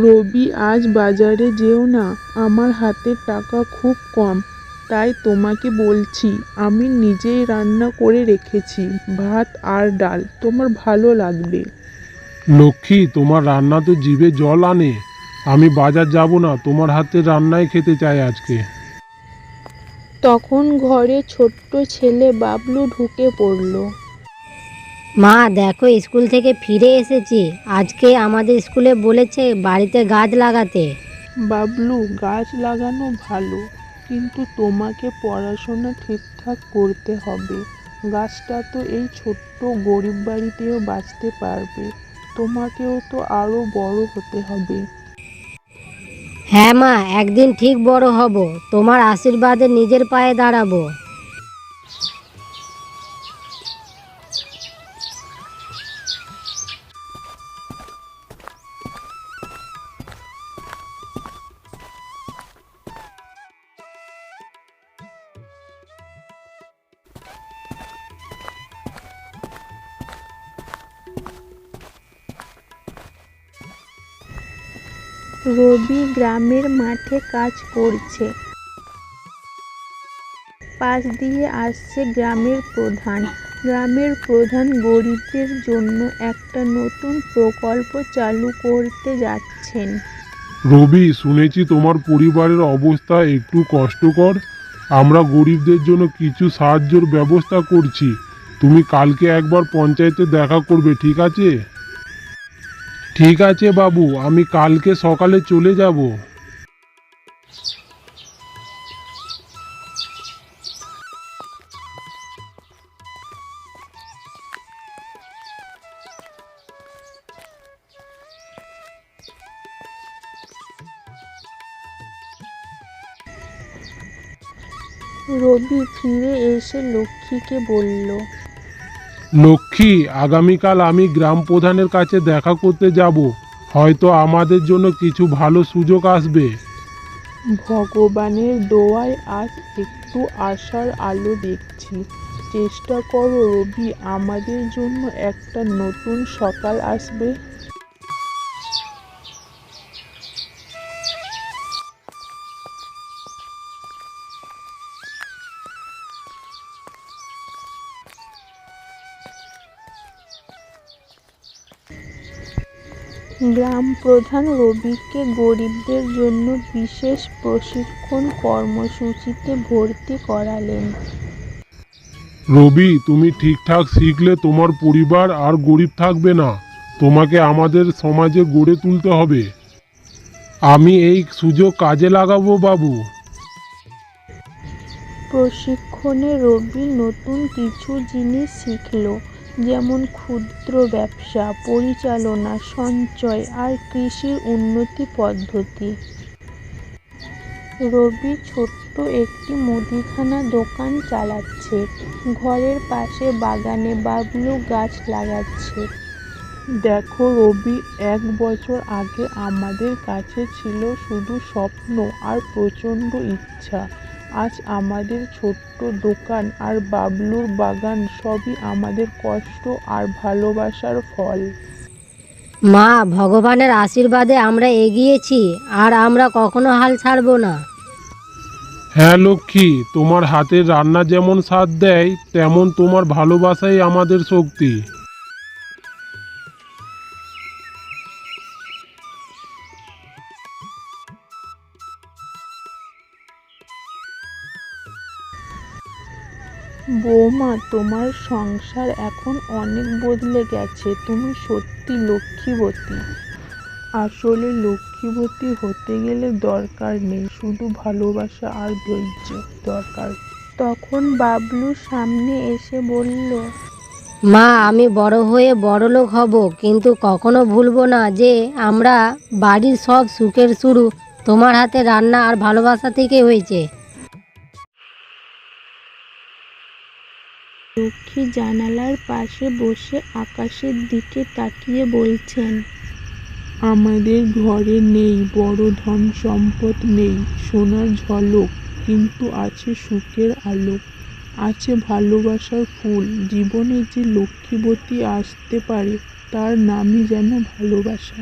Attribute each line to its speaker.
Speaker 1: রবি, আজ বাজারে যেও না, আমার হাতে টাকা খুব কম, তাই তোমাকে বলছি আমি নিজেই রান্না করে রেখেছি ভাত আর ডাল, তোমার ভালো লাগবে।
Speaker 2: লক্ষ্মী, তোমার রান্না তো জিভে জল আনে। আমি বাজার যাব না, তোমার হাতের রান্নাই খেতে চাই আজকে।
Speaker 1: তখন ঘরে ছোট্ট ছেলে বাবলু ঢুকে পড়ল।
Speaker 3: মা দেখো, স্কুল থেকে ফিরে এসেছি। আজকে আমাদের স্কুলে বলেছে বাড়িতে গাছ লাগাতে।
Speaker 1: বাবলু, গাছ লাগানো ভালো, কিন্তু তোমাকে পড়াশোনা ঠিকঠাক করতে হবে। গাছটা তো এই ছোট্ট গরিব বাড়িতেও বাঁচতে পারবে, তোমাকেও তো আরো বড় হতে হবে।
Speaker 3: হ্যাঁ মা, একদিন ঠিক বড় হব, তোমার আশীর্বাদে নিজের পায়ে দাঁড়াবো।
Speaker 4: রবি গ্রামের মাঠে কাজ করছে। পাশ দিয়ে আসছে গ্রামের প্রধান। গ্রামের প্রধান গরিবদের জন্য একটা নতুন প্রকল্প চালু করতে যাচ্ছেন।
Speaker 2: রবি, শুনেছি তোমার পরিবারের অবস্থা একটু কষ্টকর। আমরা গরিবদের জন্য কিছু সাহায্যের ব্যবস্থা করছি। তুমি কালকে একবার পঞ্চায়েতে দেখা করবে, ঠিক আছে? ঠিক আছে বাবু, আমি কালকে সকালে চলে যাব।
Speaker 4: রবি ফিরে এসে লক্ষ্মীকে বলল,
Speaker 2: লক্ষ্মী, আগামীকাল আমি গ্রাম প্রধানের কাছে দেখা করতে যাব। হয়তো আমাদের জন্য কিছু ভালো সুযোগ আসবে।
Speaker 1: ভগবানের দোয়ায় আজ একটু আশার আলো দেখছি। চেষ্টা করো রবি, আমাদের জন্য একটা নতুন সকাল আসবে।
Speaker 4: গ্রাম প্রধান রবিকে গরিবদের জন্য বিশেষ প্রশিক্ষণ কর্মসূচিতে ভর্তি করালেন।
Speaker 2: রবি, তুমি ঠিকঠাক শিখলে তোমার পরিবার আর গরিব থাকবে না। তোমাকে আমাদের সমাজে গড়ে তুলতে হবে। আমি এই সুযোগ কাজে লাগাবো বাবু।
Speaker 4: প্রশিক্ষণে রবি নতুন কিছু জিনিস শিখল, যেমন ক্ষুদ্র ব্যবসা পরিচালনা, সঞ্চয় আর কৃষির উন্নতি পদ্ধতি। রবি ছোট্ট একটি মুদিখানা দোকান চালাচ্ছে। ঘরের পাশে বাগানে বাবলু গাছ লাগাচ্ছে।
Speaker 1: দেখো রবি, 1 বছর আগে আমাদের কাছে ছিল শুধু স্বপ্ন আর প্রচণ্ড ইচ্ছা। আজ আমাদের ছোট্ট দোকান আর বাবলুর বাগান সবই আমাদের কষ্ট আর ভালোবাসার ফল।
Speaker 3: মা, ভগবানের আশীর্বাদে আমরা এগিয়েছি, আর আমরা কখনো হাল ছাড়বো না।
Speaker 2: হ্যাঁ লক্ষ্মী, তোমার হাতের রান্না যেমন স্বাদ দেয়, তেমন তোমার ভালোবাসাই আমাদের শক্তি।
Speaker 1: বৌমা, তোমার সংসার এখন অনেক বদলে গেছে, তুমি সত্যি লক্ষ্মীবতী। আসলে লক্ষ্মীবতী হতে গেলে দরকার নেই, শুধু ভালোবাসা আর ধৈর্য দরকার।
Speaker 4: তখন বাবলু সামনে এসে বলল,
Speaker 3: মা, আমি বড় হয়ে বড়লোক হব, কিন্তু কখনো ভুলবো না যে আমরা বাড়ির সব সুখের শুরু তোমার হাতে রান্না আর ভালোবাসা থেকে হয়েছে।
Speaker 4: লক্ষ্মী জানালার পাশে বসে আকাশের দিকে তাকিয়ে বলছেন,
Speaker 1: আমাদের ঘরে নেই বড় ধন সম্পদ, নেই সোনার ঝলক, কিন্তু আছে সুখের আলো, আছে ভালোবাসার ফুল। জীবনে যে লক্ষ্মীবতী আসতে পারে, তার নামই যেন ভালোবাসা।